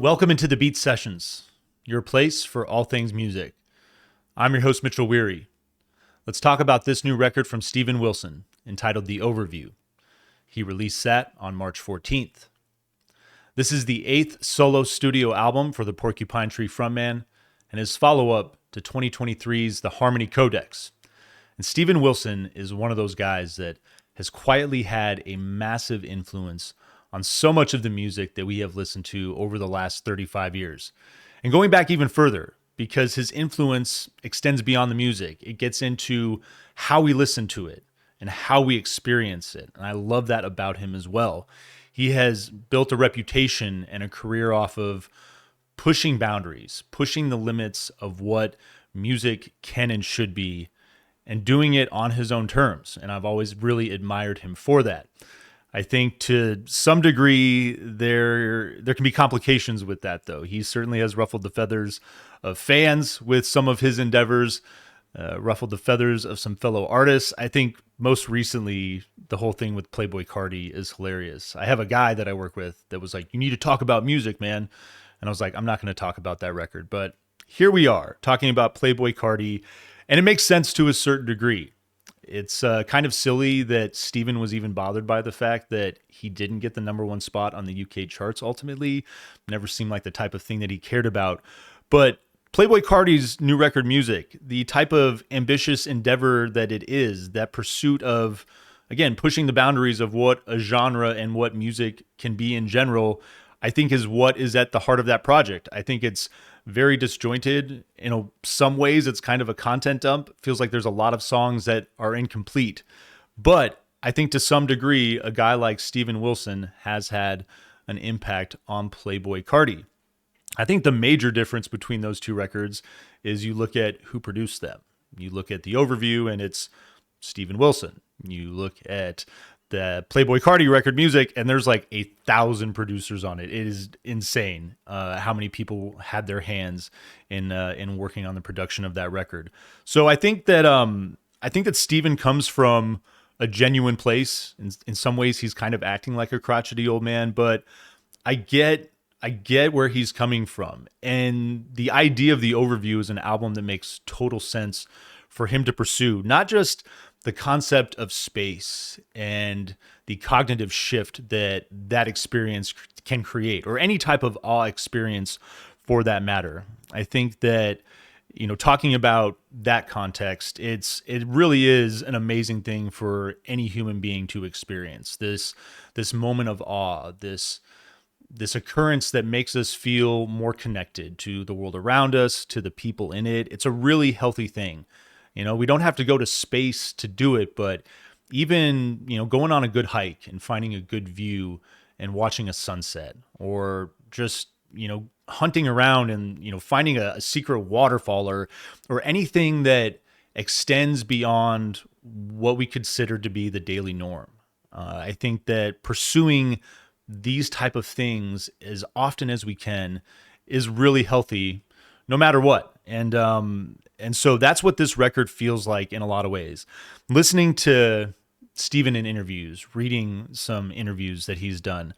Welcome into the Beat Sessions, your place for all things music. I'm your host, Mitchell Weary. Let's talk about this new record from Steven Wilson, entitled The Overview. He released that on March 14th. This is the 8th solo studio album for the Porcupine Tree frontman and his follow-up to 2023's The Harmony Codex. And Steven Wilson is one of those guys that has quietly had a massive influence on so much of the music that we have listened to over the last 35 years. And going back even further, because his influence extends beyond the music. It gets into how we listen to it and how we experience it. And I love that about him as well. He has built a reputation and a career off of pushing boundaries, pushing the limits of what music can and should be, and doing it on his own terms. And I've always really admired him for that. I think to some degree there can be complications with that, though. He certainly has ruffled the feathers of fans with some of his endeavors, ruffled the feathers of some fellow artists. I think most recently the whole thing with Playboi Carti is hilarious. I have a guy that I work with that was like, "You need to talk about music, man." And I was like, "I'm not going to talk about that record." But here we are talking about Playboi Carti, and it makes sense to a certain degree. It's kind of silly that Steven was even bothered by the fact that he didn't get the number one spot on the UK charts ultimately. Never seemed like the type of thing that he cared about. But Playboi Carti's new record music, the type of ambitious endeavor that it is, that pursuit of, again, pushing the boundaries of what a genre and what music can be in general, I think is what is at the heart of that project. I think it's very disjointed. Some ways it's kind of a content dump. Feels like there's a lot of songs that are incomplete. But I think to some degree, a guy like Steven Wilson has had an impact on Playboi Carti. I think the major difference between those two records is you look at who produced them. You look at The Overview and it's Steven Wilson. You look at the Playboi Carti record music, and there's like 1,000 producers on it. It is insane how many people had their hands in working on the production of that record. So I think that Steven comes from a genuine place. In some ways, he's kind of acting like a crotchety old man, but I get where he's coming from. And the idea of The Overview is an album that makes total sense for him to pursue, not just the concept of space and the cognitive shift that experience can create, or any type of awe experience for that matter. I think that, talking about that context, it really is an amazing thing for any human being to experience. This moment of awe, this occurrence that makes us feel more connected to the world around us, to the people in it. It's a really healthy thing. We don't have to go to space to do it, but even, going on a good hike and finding a good view and watching a sunset, or just, hunting around and, finding a secret waterfall or anything that extends beyond what we consider to be the daily norm. I think that pursuing these type of things as often as we can is really healthy, no matter what. And so that's what this record feels like in a lot of ways. Listening to Steven in interviews, reading some interviews that he's done,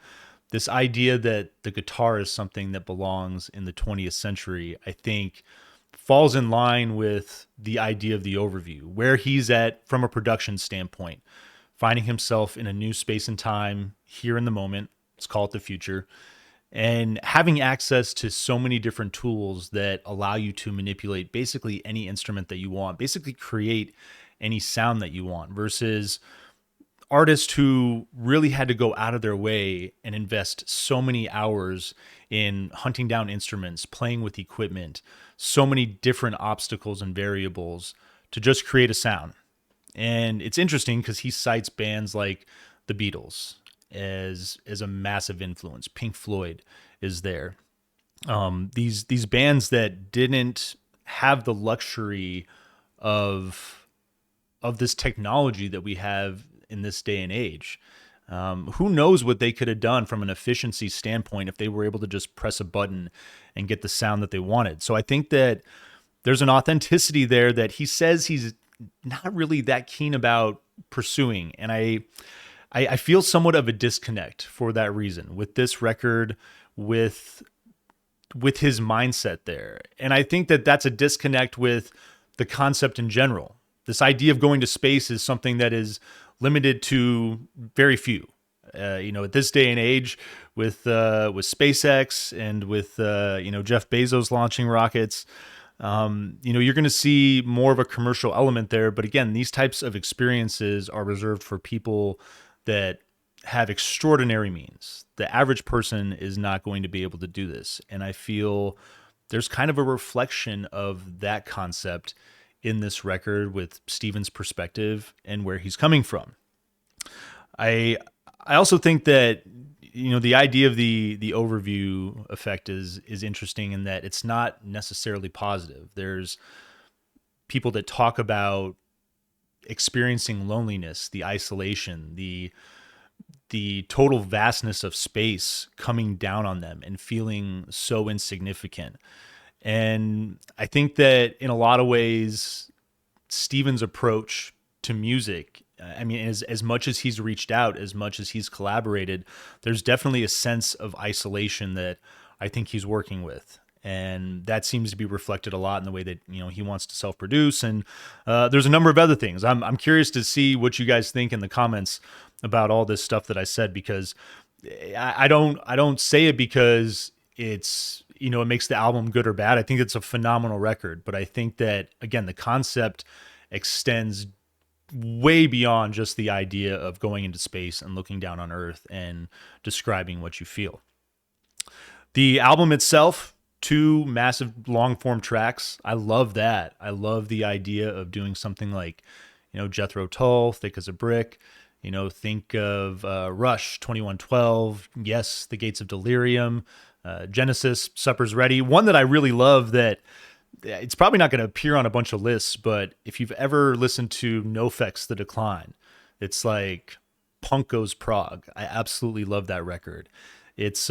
this idea that the guitar is something that belongs in the 20th century, I think falls in line with the idea of The Overview, where he's at from a production standpoint, finding himself in a new space and time here in the moment. Let's call it the future. And having access to so many different tools that allow you to manipulate basically any instrument that you want, basically create any sound that you want, versus artists who really had to go out of their way and invest so many hours in hunting down instruments, playing with equipment, so many different obstacles and variables to just create a sound. And it's interesting because he cites bands like the Beatles as a massive influence. Pink Floyd is there. These bands that didn't have the luxury of this technology that we have in this day and age. Who knows what they could have done from an efficiency standpoint if they were able to just press a button and get the sound that they wanted. So I think that there's an authenticity there that he says he's not really that keen about pursuing. And I feel somewhat of a disconnect for that reason with this record, with with his mindset there. And I think that that's a disconnect with the concept in general. This idea of going to space is something that is limited to very few. At this day and age, with SpaceX and with Jeff Bezos launching rockets, you're going to see more of a commercial element there. But again, these types of experiences are reserved for people that have extraordinary means. The average person is not going to be able to do this. And I feel there's kind of a reflection of that concept in this record with Steven's perspective and where he's coming from. I also think that the idea of the overview effect is interesting in that it's not necessarily positive. There's people that talk about experiencing loneliness, the isolation, the total vastness of space coming down on them and feeling so insignificant. And I think that in a lot of ways, Steven's approach to music, I mean, as much as he's reached out, as much as he's collaborated, there's definitely a sense of isolation that I think he's working with. And that seems to be reflected a lot in the way that, he wants to self-produce. And there's a number of other things. I'm curious to see what you guys think in the comments about all this stuff that I said, because I don't say it because it's, it makes the album good or bad. I think it's a phenomenal record, but I think that, again, the concept extends way beyond just the idea of going into space and looking down on Earth and describing what you feel. The album itself, 2 massive long form tracks. I love that. I love the idea of doing something like, Jethro Tull, Thick as a Brick. Think of Rush, 2112. Yes, The Gates of Delirium. Genesis, Supper's Ready. One that I really love that it's probably not going to appear on a bunch of lists, but if you've ever listened to NoFX The Decline, it's like punk goes prog. I absolutely love that record. It's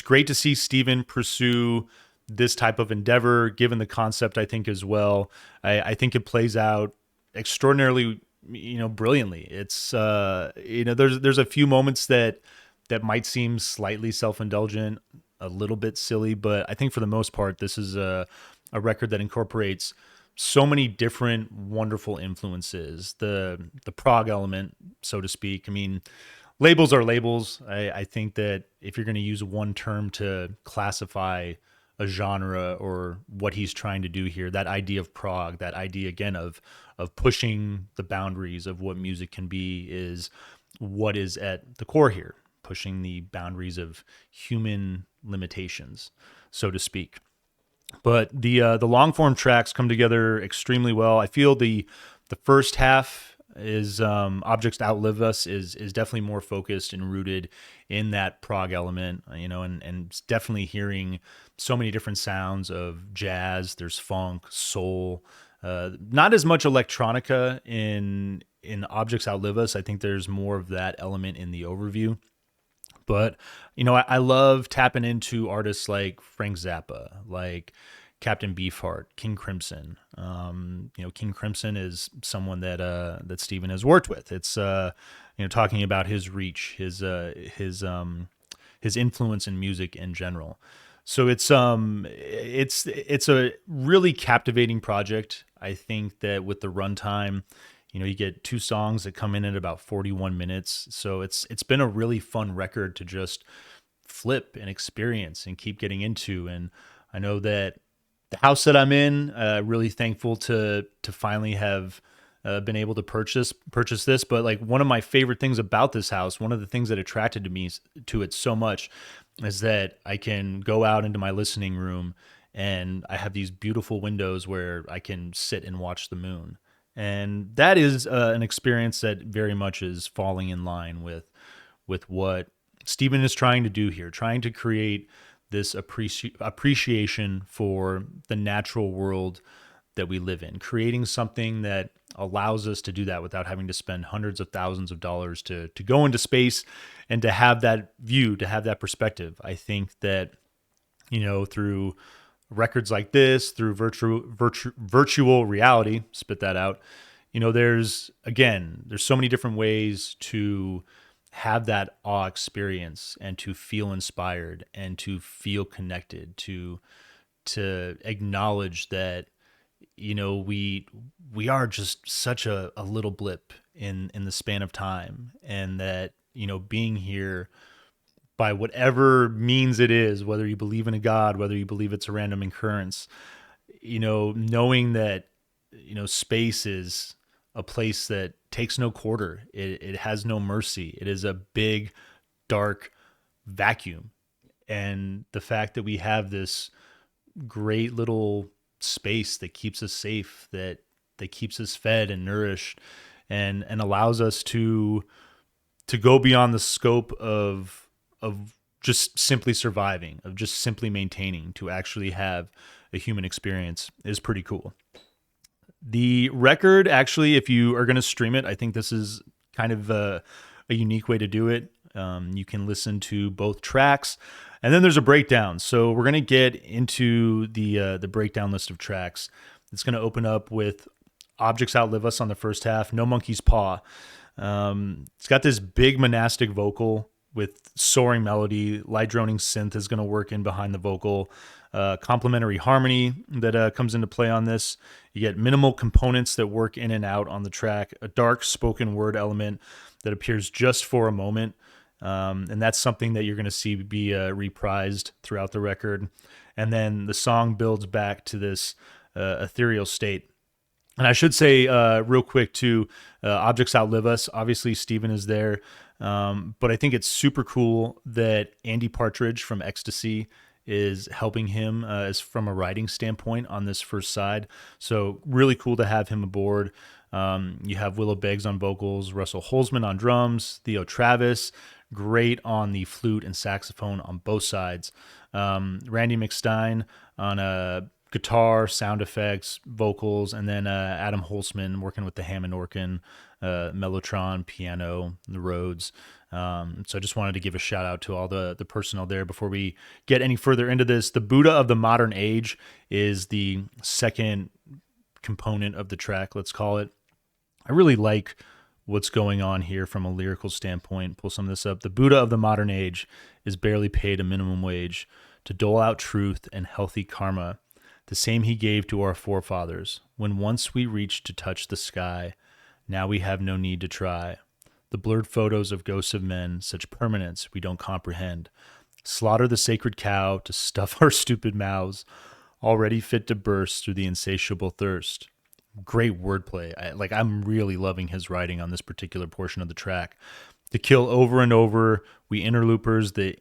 great to see Steven pursue this type of endeavor, given the concept, I think, as well. I think it plays out extraordinarily, brilliantly. It's, there's a few moments that might seem slightly self-indulgent, a little bit silly, but I think for the most part, this is a record that incorporates so many different wonderful influences. The prog element, so to speak. I mean, labels are labels. I think that if you're going to use one term to classify a genre or what he's trying to do here, that idea of prog, that idea again of pushing the boundaries of what music can be, is what is at the core here, pushing the boundaries of human limitations, so to speak. But the long form tracks come together extremely well. I feel the first half is Objects Outlive Us is definitely more focused and rooted in that prog element, and definitely hearing so many different sounds of jazz. There's funk, soul, not as much electronica in Objects Outlive Us. I think there's more of that element in the overview. But, I love tapping into artists like Frank Zappa, like Captain Beefheart, King Crimson. King Crimson is someone that Steven has worked with. It's, talking about his reach, his influence in music in general. So it's a really captivating project. I think that with the runtime, you get 2 songs that come in at about 41 minutes. So it's been a really fun record to just flip and experience and keep getting into. And I know that the house that I'm in, really thankful to finally have been able to purchase this. But like, one of my favorite things about this house, one of the things that attracted me to it so much, is that I can go out into my listening room and I have these beautiful windows where I can sit and watch the moon. And that is an experience that very much is falling in line with what Steven is trying to do here, trying to create this appreciation for the natural world that we live in, creating something that allows us to do that without having to spend hundreds of thousands of dollars to go into space and to have that view, to have that perspective. I think that, through records like this, through virtual reality, spit that out, there's so many different ways to have that awe experience and to feel inspired and to feel connected, to acknowledge that, we are just such a little blip in the span of time, and that, being here by whatever means it is, whether you believe in a God, whether you believe it's a random occurrence, knowing that, space is a place that takes no quarter. It has no mercy. It is a big, dark vacuum. And the fact that we have this great little space that keeps us safe, that keeps us fed and nourished, and allows us to go beyond the scope of just simply surviving, of just simply maintaining, to actually have a human experience is pretty cool. The record, actually, if you are going to stream it, I think this is kind of a unique way to do it. You can listen to both tracks, and then there's a breakdown. So we're going to get into the breakdown list of tracks. It's going to open up with Objects Outlive Us on the first half, No Monkey's Paw. It's got this big monastic vocal with soaring melody. Light droning synth is going to work in behind the vocal. Complementary harmony that comes into play on this. You get minimal components that work in and out on the track. A dark spoken word element that appears just for a moment. And that's something that you're going to see be reprised throughout the record. And then the song builds back to this ethereal state. And I should say real quick too, Objects Outlive Us. Obviously, Steven is there. But I think it's super cool that Andy Partridge from Ecstasy is helping him as from a writing standpoint on this first side. So really cool to have him aboard. You have Willow Beggs on vocals, Russell Holzman on drums, Theo Travis, great on the flute and saxophone on both sides. Randy McStein on guitar, sound effects, vocals, and then Adam Holzman working with the Hammond organ, Mellotron, piano, the Rhodes. So I just wanted to give a shout out to all the personnel there before we get any further into this. The Buddha of the Modern Age is the second component of the track, let's call it. I really like what's going on here from a lyrical standpoint. Pull some of this up. The Buddha of the modern age is barely paid a minimum wage to dole out truth and healthy karma, the same he gave to our forefathers. When once we reached to touch the sky, now we have no need to try. The blurred photos of ghosts of men, such permanence we don't comprehend. Slaughter the sacred cow to stuff our stupid mouths, already fit to burst through the insatiable thirst. Great wordplay. I'm really loving his writing on this particular portion of the track. To kill over and over, we interloopers the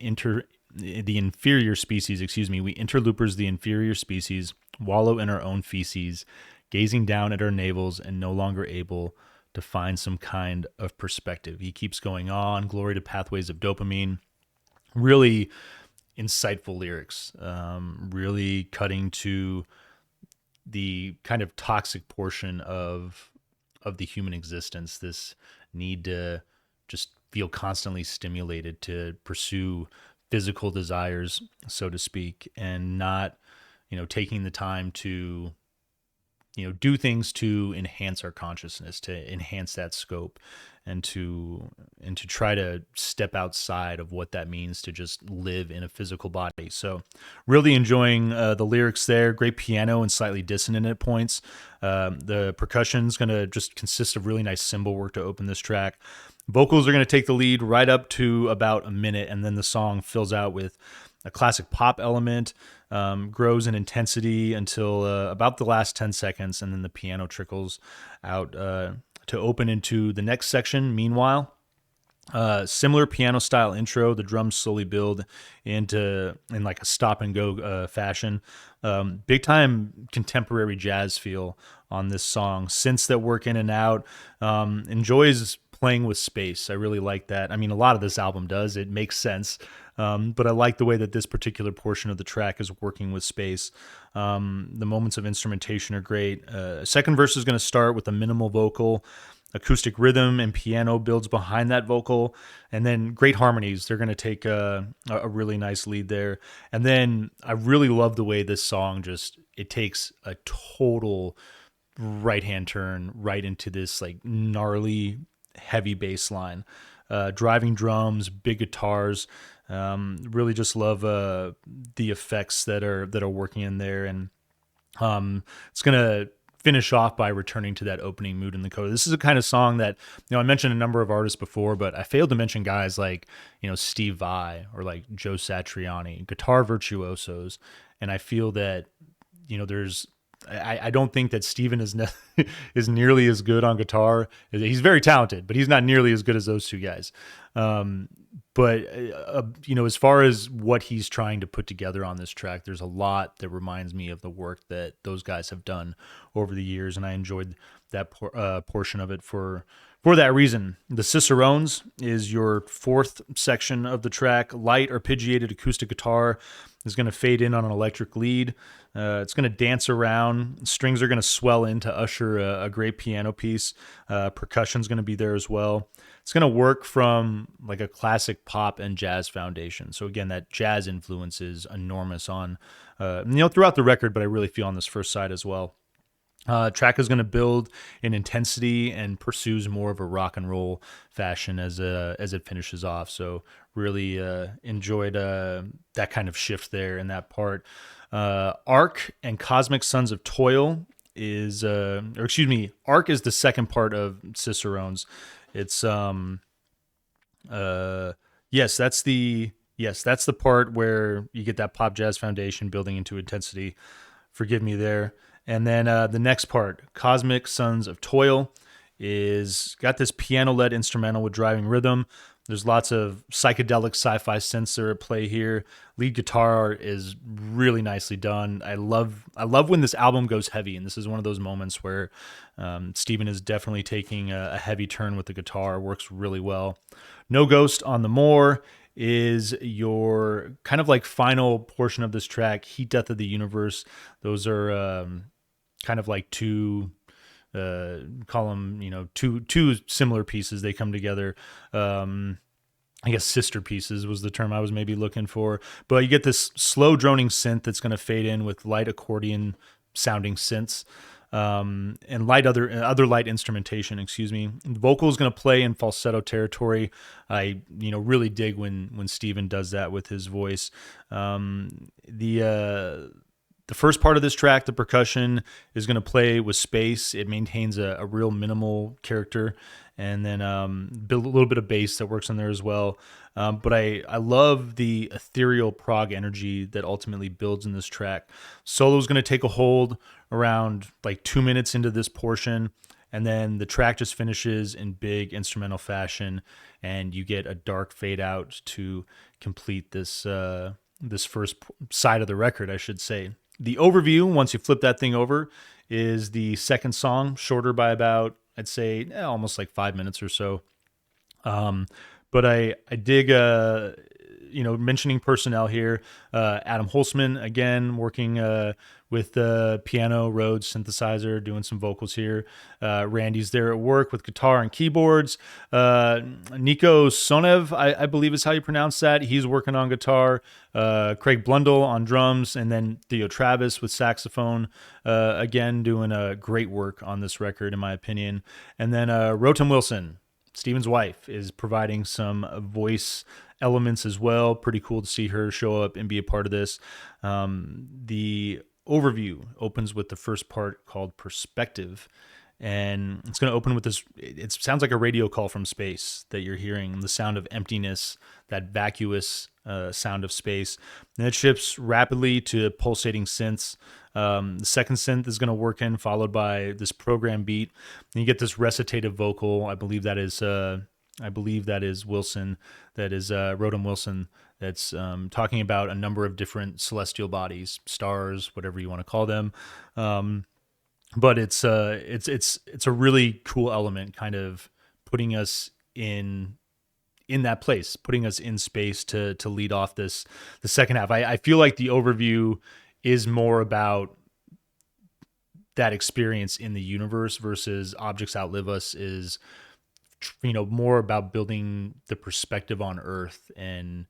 inferior species, we interloopers the inferior species, wallow in our own feces, gazing down at our navels and no longer able to find some kind of perspective. He keeps going on. Glory to pathways of dopamine. Really insightful lyrics. Really cutting to the kind of toxic portion of the human existence, this need to just feel constantly stimulated to pursue physical desires, so to speak, and not, taking the time to, do things to enhance our consciousness, to enhance that scope, and to try to step outside of what that means to just live in a physical body. So really enjoying the lyrics there. Great piano and slightly dissonant at points. The percussion's going to just consist of really nice cymbal work to open this track. Vocals are going to take the lead right up to about a minute, and then the song fills out with a classic pop element, grows in intensity until about the last 10 seconds, and then the piano trickles out to open into the next section. Meanwhile, similar piano style intro. The drums slowly build in like a stop and go fashion. Big time contemporary jazz feel on this song. Synths that work in and out. Enjoys playing with space. I really like that. I mean, a lot of this album does. It makes sense. But I like the way that this particular portion of the track is working with space. The moments of instrumentation are great. Second verse is going to start with a minimal vocal, acoustic rhythm, and piano builds behind that vocal, and then great harmonies. They're going to take a really nice lead there. And then I really love the way this song it takes a total right-hand turn right into this like gnarly heavy bass line. Driving drums, big guitars. Really just love the effects that are working in there, and it's gonna finish off by returning to that opening mood in the coda. This is a kind of song that, I mentioned a number of artists before, but I failed to mention guys like, Steve Vai or like Joe Satriani, guitar virtuosos. And I feel that, there's, I don't think that Steven is is nearly as good on guitar. He's very talented, but he's not nearly as good as those two guys. But as far as what he's trying to put together on this track, there's a lot that reminds me of the work that those guys have done over the years, and I enjoyed that portion of it for that reason. The Cicerones is your fourth section of the track. Light arpeggiated acoustic guitar is going to fade in on an electric lead. It's going to dance around. Strings are going to swell in to usher a great piano piece. Percussion's going to be there as well. It's going to work from like a classic pop and jazz foundation. So again, that jazz influence is enormous on, throughout the record, but I really feel on this first side as well. Track is going to build in intensity and pursues more of a rock and roll fashion as it finishes off. So really enjoyed that kind of shift there in that part. Arc and Cosmic Sons of Toil is, Arc is the second part of Cicerones. It's that's the part where you get that pop jazz foundation building into intensity. Forgive me there. And then the next part, Cosmic Sons of Toil, is got this piano-led instrumental with driving rhythm. There's lots of psychedelic sci-fi synths that are at play here. Lead guitar is really nicely done. I love when this album goes heavy, and this is one of those moments where Steven is definitely taking a heavy turn with the guitar. Works really well. No Ghost on the Moor is your kind of like final portion of this track. Heat, Death of the Universe. Those are kind of like two call them, two similar pieces. They come together. I guess sister pieces was the term I was maybe looking for. But you get this slow droning synth that's going to fade in with light accordion sounding synths. And other light instrumentation, The vocal is going to play in falsetto territory. I really dig when Steven does that with his voice. The first part of this track, the percussion, is going to play with space. It maintains a real minimal character, and then build a little bit of bass that works in there as well. But I love the ethereal prog energy that ultimately builds in this track. Solo is going to take a hold around like 2 minutes into this portion, and then the track just finishes in big instrumental fashion, and you get a dark fade out to complete this first side of the record, I should say. The overview, once you flip that thing over, is the second song, shorter by about, I'd say, almost like 5 minutes or so. But I dig, mentioning personnel here. Adam Holzman, again, working with the piano, Rhodes synthesizer, doing some vocals here. Randy's there at work with guitar and keyboards. Nico Sonev, I believe is how you pronounce that. He's working on guitar. Craig Blundell on drums, and then Theo Travis with saxophone. Again, doing great work on this record, in my opinion. And then Rotem Wilson, Steven's wife, is providing some voice elements as well. Pretty cool to see her show up and be a part of this. The overview opens with the first part called Perspective, and it's going to open with this. It sounds like a radio call from space that you're hearing, the sound of emptiness, that vacuous sound of space. And it shifts rapidly to pulsating synths. The second synth is going to work in, followed by this program beat. And you get this recitative vocal. I believe that is Wilson. That is Rotem Wilson. That's talking about a number of different celestial bodies, stars, whatever you want to call them. But it's a really cool element, kind of putting us in that place, putting us in space to lead off the second half. I feel like the overview is more about that experience in the universe versus Objects Outlive Us is, more about building the perspective on Earth. And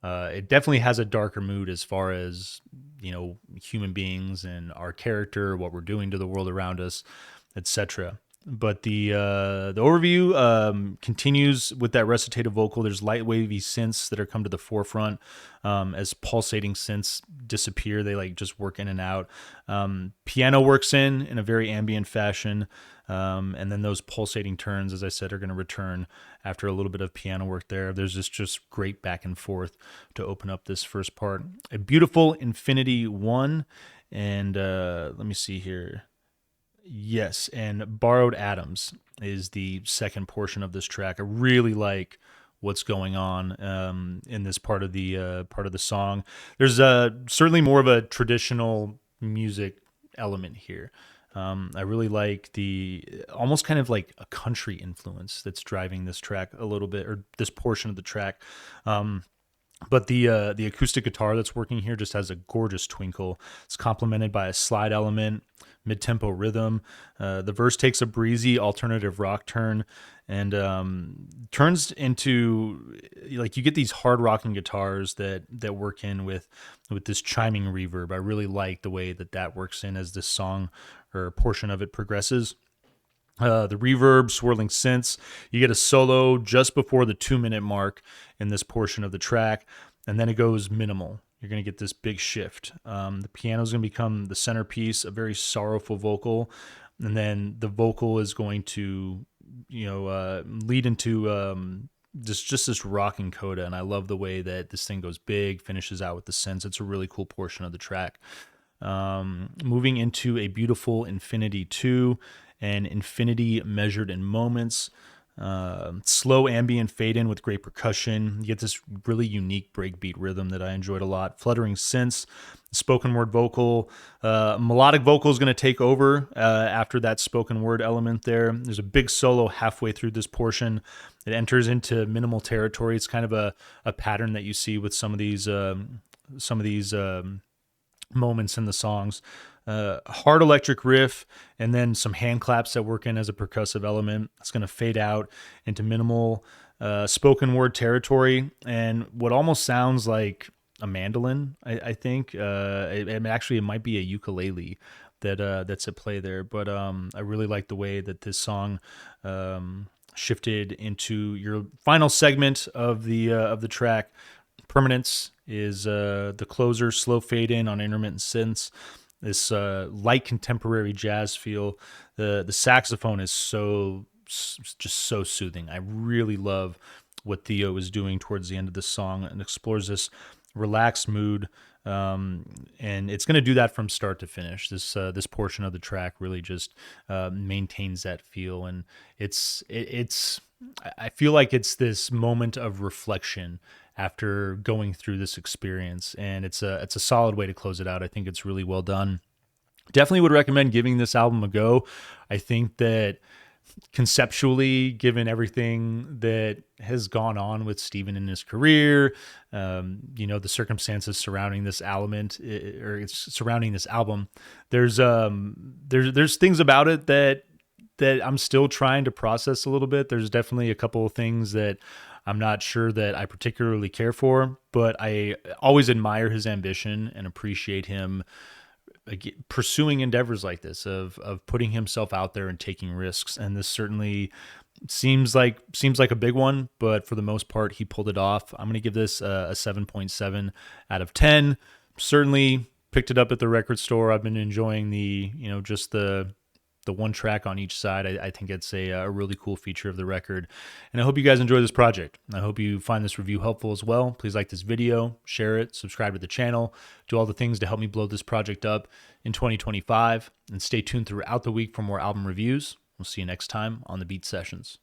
it definitely has a darker mood as far as, human beings and our character, what we're doing to the world around us, etc. But the overview continues with that recitative vocal. There's light wavy synths that are come to the forefront as pulsating synths disappear. They like just work in and out. Piano works in a very ambient fashion. And then those pulsating turns, as I said, are going to return after a little bit of piano work there. There's just great back and forth to open up this first part. A beautiful Infinity 1. And let me see here. Yes, and Borrowed Atoms is the second portion of this track. I really like what's going on in this part of the song. There's certainly more of a traditional music element here. I really like the almost kind of like a country influence that's driving this track a little bit, or this portion of the track. But the acoustic guitar that's working here just has a gorgeous twinkle. It's complemented by a slide element, mid-tempo rhythm. The verse takes a breezy alternative rock turn and turns into, like, you get these hard rocking guitars that work in with this chiming reverb. I really like the way that works in as this song or portion of it progresses. The reverb, swirling synths. You get a solo just before the 2-minute mark in this portion of the track, and then it goes minimal. You're going to get this big shift. The piano is going to become the centerpiece, a very sorrowful vocal, and then the vocal is going to, lead into just this rocking coda. And I love the way that this thing goes big, finishes out with the synths. It's a really cool portion of the track. Moving into a beautiful Infinity 2. And Infinity measured in moments. Slow ambient fade in with great percussion. You get this really unique breakbeat rhythm that I enjoyed a lot. Fluttering synths, spoken word vocal. Melodic vocal is going to take over after that spoken word element there. There's a big solo halfway through this portion. It enters into minimal territory. It's kind of a pattern that you see with some of these moments in the songs. Hard electric riff, and then some hand claps that work in as a percussive element. It's going to fade out into minimal spoken word territory, and what almost sounds like a mandolin. I think it might be a ukulele that's at play there. But I really like the way that this song shifted into your final segment of the track. Permanence is the closer, slow fade in on intermittent synths. This light contemporary jazz feel. The saxophone is just so soothing. I really love what Theo is doing towards the end of this song, and explores this relaxed mood. And it's going to do that from start to finish. This portion of the track really just maintains that feel, and it's I feel like it's this moment of reflection after going through this experience, and it's a solid way to close it out. I think it's really well done. Definitely would recommend giving this album a go. I think that conceptually, given everything that has gone on with Steven in his career, the circumstances surrounding this surrounding this album, there's things about it that I'm still trying to process a little bit. There's definitely a couple of things that I'm not sure that I particularly care for, but I always admire his ambition and appreciate him pursuing endeavors like this of putting himself out there and taking risks. And this certainly seems like a big one, but for the most part, he pulled it off. I'm going to give this a 7.7 out of 10. Certainly picked it up at the record store. I've been enjoying just the one track on each side. I think it's a really cool feature of the record. And I hope you guys enjoy this project. I hope you find this review helpful as well. Please like this video, share it, subscribe to the channel, do all the things to help me blow this project up in 2025, and stay tuned throughout the week for more album reviews. We'll see you next time on the Beat Sessions.